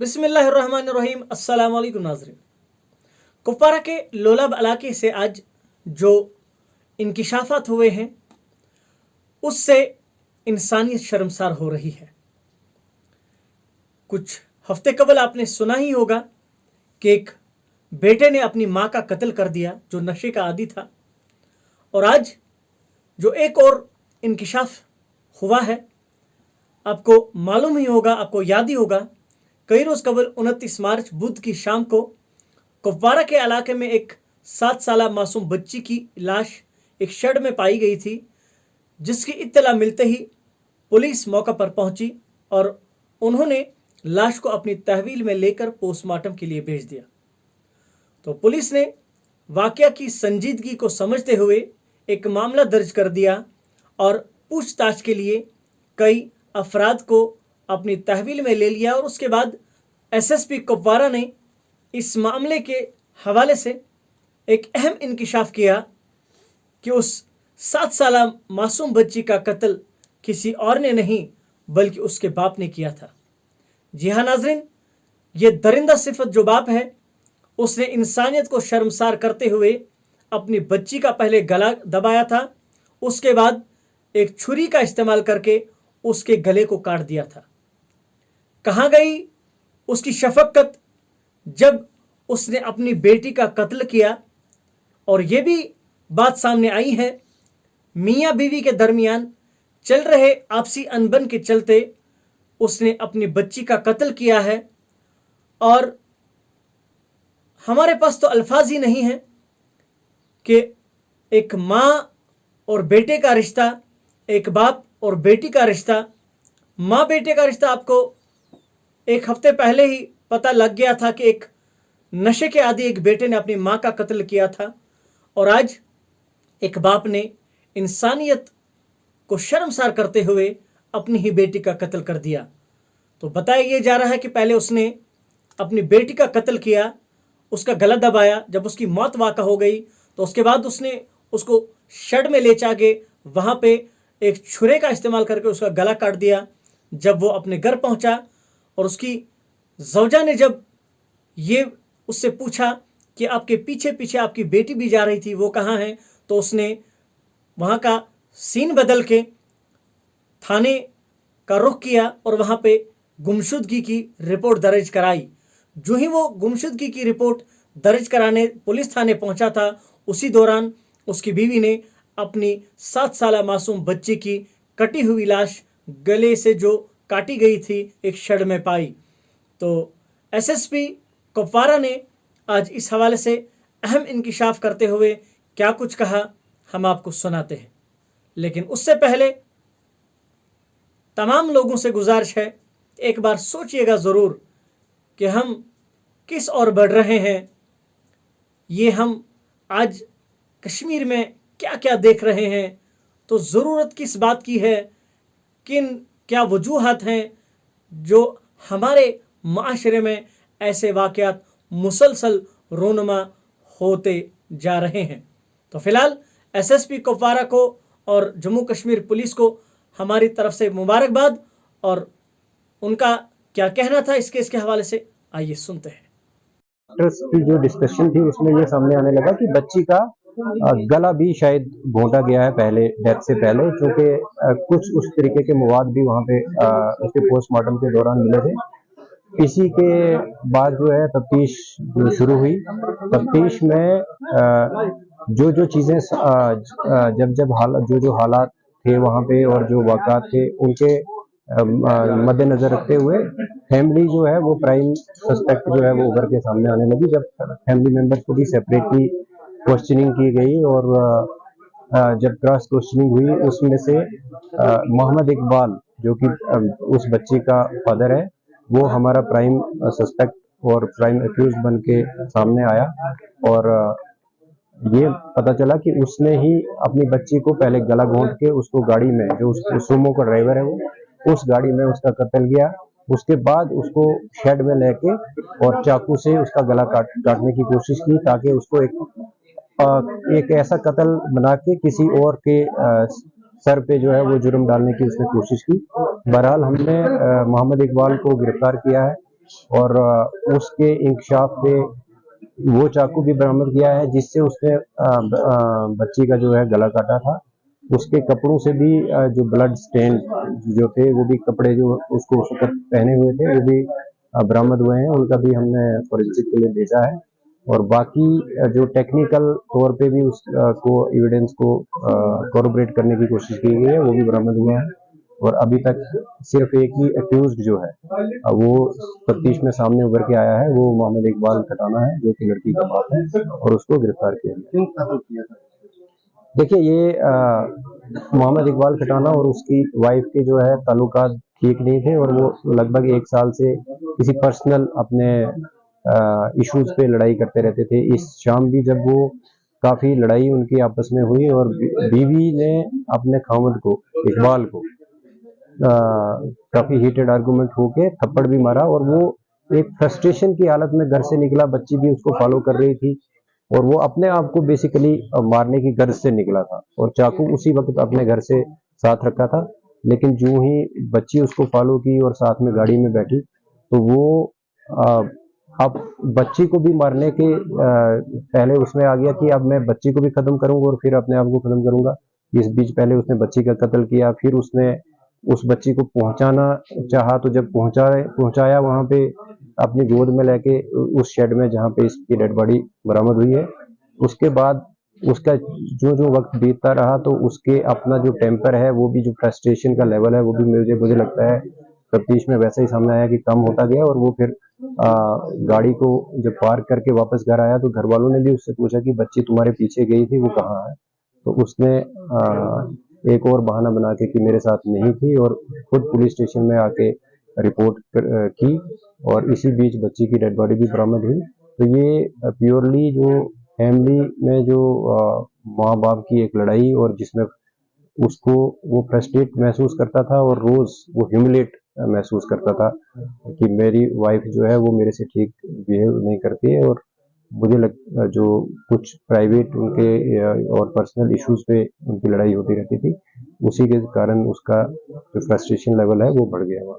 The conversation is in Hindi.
बिस्मिल्लाहिर्रहमानिर्रहीम। अस्सलाम वालेकुम नाज़रीन। कुपवारा के लोलाब इलाके से आज जो इंकिशाफात हुए हैं उससे इंसानियत शर्मसार हो रही है। कुछ हफ्ते कबल आपने सुना ही होगा कि एक बेटे ने अपनी माँ का कत्ल कर दिया जो नशे का आदी था, और आज जो एक और इंकिशाफ हुआ है, आपको मालूम ही होगा, आपको याद ही होगा, कई रोज़ कबल 29 मार्च बुध की शाम को कुपवारा के इलाके में एक 7 साला मासूम बच्ची की लाश एक शेड में पाई गई थी, जिसकी इत्तला मिलते ही पुलिस मौका पर पहुंची और उन्होंने लाश को अपनी तहवील में लेकर पोस्टमार्टम के लिए भेज दिया। तो पुलिस ने वाकया की संजीदगी को समझते हुए एक मामला दर्ज कर दिया और पूछताछ के लिए कई अफराद को अपनी तहवील में ले लिया, और उसके बाद एसएसपी कुपवारा ने इस मामले के हवाले से एक अहम इंकिशाफ किया कि उस 7 साला मासूम बच्ची का कत्ल किसी और ने नहीं बल्कि उसके बाप ने किया था। जी हाँ नाजरीन, ये दरिंदा सिफत जो बाप है, उसने इंसानियत को शर्मसार करते हुए अपनी बच्ची का पहले गला दबाया था, उसके बाद एक छुरी का इस्तेमाल करके उसके गले को काट दिया था। कहाँ गई उसकी शफकत जब उसने अपनी बेटी का कत्ल किया? और ये भी बात सामने आई है, मियाँ बीवी के दरमियान चल रहे आपसी अनबन के चलते उसने अपनी बच्ची का कत्ल किया है। और हमारे पास तो अल्फाज ही नहीं है कि एक माँ और बेटे का रिश्ता, एक बाप और बेटी का रिश्ता, माँ बेटे का रिश्ता आपको एक हफ्ते पहले ही पता लग गया था कि एक नशे के आदी एक बेटे ने अपनी माँ का कत्ल किया था, और आज एक बाप ने इंसानियत को शर्मसार करते हुए अपनी ही बेटी का कत्ल कर दिया। तो बताया ये जा रहा है कि पहले उसने अपनी बेटी का कत्ल किया, उसका गला दबाया, जब उसकी मौत वाक़ा हो गई तो उसके बाद उसने उसको शेड में ले जाके वहाँ पे एक छुरे का इस्तेमाल करके उसका गला काट दिया। जब वो अपने घर पहुँचा और उसकी ज़ौजा ने जब ये उससे पूछा कि आपके पीछे पीछे आपकी बेटी भी जा रही थी, वो कहाँ है, तो उसने वहाँ का सीन बदल के थाने का रुख किया और वहाँ पे गुमशुदगी की रिपोर्ट दर्ज कराई। जो ही वो गुमशुदगी की रिपोर्ट दर्ज कराने पुलिस थाने पहुँचा था, उसी दौरान उसकी बीवी ने अपनी 7 साला मासूम बच्ची की कटी हुई लाश गले से जो काटी गई थी एक शेड में पाई। तो एसएसपी कुपवारा ने आज इस हवाले से अहम इंकिशाफ करते हुए क्या कुछ कहा, हम आपको सुनाते हैं। लेकिन उससे पहले तमाम लोगों से गुजारिश है, एक बार सोचिएगा ज़रूर कि हम किस ओर बढ़ रहे हैं। ये हम आज कश्मीर में क्या क्या देख रहे हैं, तो ज़रूरत किस बात की है, किन क्या वजूहात हैं जो हमारे माशरे में ऐसे वाक़यात मुसलसल रोनुमा होते जा रहे हैं। तो फ़िलहाल एसएसपी कुपवारा को और जम्मू कश्मीर पुलिस को हमारी तरफ से मुबारकबाद, और उनका क्या कहना था इस केस के हवाले से, आइए सुनते हैं। की जो डिस्कशन थी उसमें ये सामने आने लगा कि बच्ची का गला भी शायद घोंटा गया है पहले, डेथ से पहले, क्योंकि कुछ उस तरीके के मवाद भी वहाँ पे उसके पोस्टमार्टम के दौरान मिले थे। इसी के बाद जो है तफ्तीश शुरू हुई। तफ्तीश में जो जो चीज़ें जब हालात जो हालात थे वहाँ पे और जो वाक़ात थे उनके मद्देनजर रखते हुए फैमिली जो है वो प्राइम सस्पेक्ट जो है वो उभर के सामने आने लगी। जब फैमिली मेंबर्स को भी सेपरेटली क्वेश्चनिंग की गई और जब क्रॉस क्वेश्चनिंग हुई उसमें से मोहम्मद इकबाल जो कि उस बच्ची का फादर है, वो हमारा प्राइम सस्पेक्ट और प्राइम अक्यूज बन के सामने आया। और ये पता चला कि उसने ही अपनी बच्ची को पहले गला घोंट के उसको गाड़ी में, जो सुमो का ड्राइवर है वो, उस गाड़ी में उसका कत्ल किया। उसके बाद उसको शेड में लेके और चाकू से उसका गला काटने की कोशिश की, ताकि उसको एक ऐसा कत्ल बना के किसी और के सर पे जो है वो जुर्म डालने की उसने कोशिश की। बहरहाल हमने मोहम्मद इकबाल को गिरफ्तार किया है और उसके इंकशाफ पे वो चाकू भी बरामद किया है जिससे उसने बच्ची का जो है गला काटा था। उसके कपड़ों से भी जो ब्लड स्टेन जो थे वो भी कपड़े जो उसको उस वक्त पहने हुए थे वो भी बरामद हुए हैं। उनका भी हमने फॉरेंसिक के लिए भेजा है और बाकी जो टेक्निकल तौर पे भी उस को एविडेंस को कोरबरेट करने की कोशिश की गई है वो भी बरामद हुआ है। और अभी तक सिर्फ एक ही अक्यूज्ड जो है वो तफ्तीश में सामने उभर के आया है, वो मोहम्मद इकबाल खटाना है जो कि लड़की का बाप है और उसको गिरफ्तार किया गया। देखिए ये मोहम्मद इकबाल खटाना और उसकी वाइफ के जो है ताल्लुकात ठीक नहीं थे और वो लगभग 1 साल से किसी पर्सनल अपने इश्यूज पे लड़ाई करते रहते थे। इस शाम भी जब वो काफी लड़ाई उनकी आपस में हुई और बीवी ने अपने खामद को इकबाल को काफी हीटेड आर्गुमेंट होके थप्पड़ भी मारा और वो एक फ्रस्ट्रेशन की हालत में घर से निकला। बच्ची भी उसको फॉलो कर रही थी और वो अपने आप को बेसिकली मारने की गर्ज से निकला था और चाकू उसी वक्त अपने घर से साथ रखा था। लेकिन जो ही बच्ची उसको फॉलो की और साथ में गाड़ी में बैठी तो वो अब बच्ची को भी मारने के पहले उसमें आ गया कि अब मैं बच्ची को भी खत्म करूंगा और फिर अपने आप को खत्म करूंगा। इस बीच पहले उसने बच्ची का कत्ल किया, फिर उसने उस बच्ची को पहुंचाना चाहा तो जब पहुंचाया वहां पे अपनी गोद में लेके उस शेड में जहां पे इसकी डेड बॉडी बरामद हुई है, उसके बाद उसका जो जो वक्त बीतता रहा तो उसके अपना जो टेम्पर है वो भी जो फ्रस्ट्रेशन का लेवल है वो भी मुझे लगता है तफ्तीश में वैसा ही सामने आया कि कम होता गया। और वो फिर गाड़ी को जब पार्क करके वापस घर आया तो घर वालों ने भी उससे पूछा कि बच्ची तुम्हारे पीछे गई थी वो कहाँ है, तो उसने एक और बहाना बना के कि मेरे साथ नहीं थी और खुद पुलिस स्टेशन में आके रिपोर्ट की और इसी बीच बच्ची की डेड बॉडी भी बरामद हुई। तो ये प्योरली जो फैमिली में जो माँ बाप की एक लड़ाई और जिसमें उसको वो फ्रस्ट्रेट महसूस करता था और रोज वो ह्यूमिलेट महसूस करता था कि मेरी वाइफ जो है वो मेरे से ठीक बिहेव नहीं करती है और मुझे जो कुछ प्राइवेट उनके और पर्सनल इश्यूज पे उनकी लड़ाई होती रहती थी, उसी के कारण उसका जो फ्रस्ट्रेशन लेवल है वो बढ़ गया हुआ।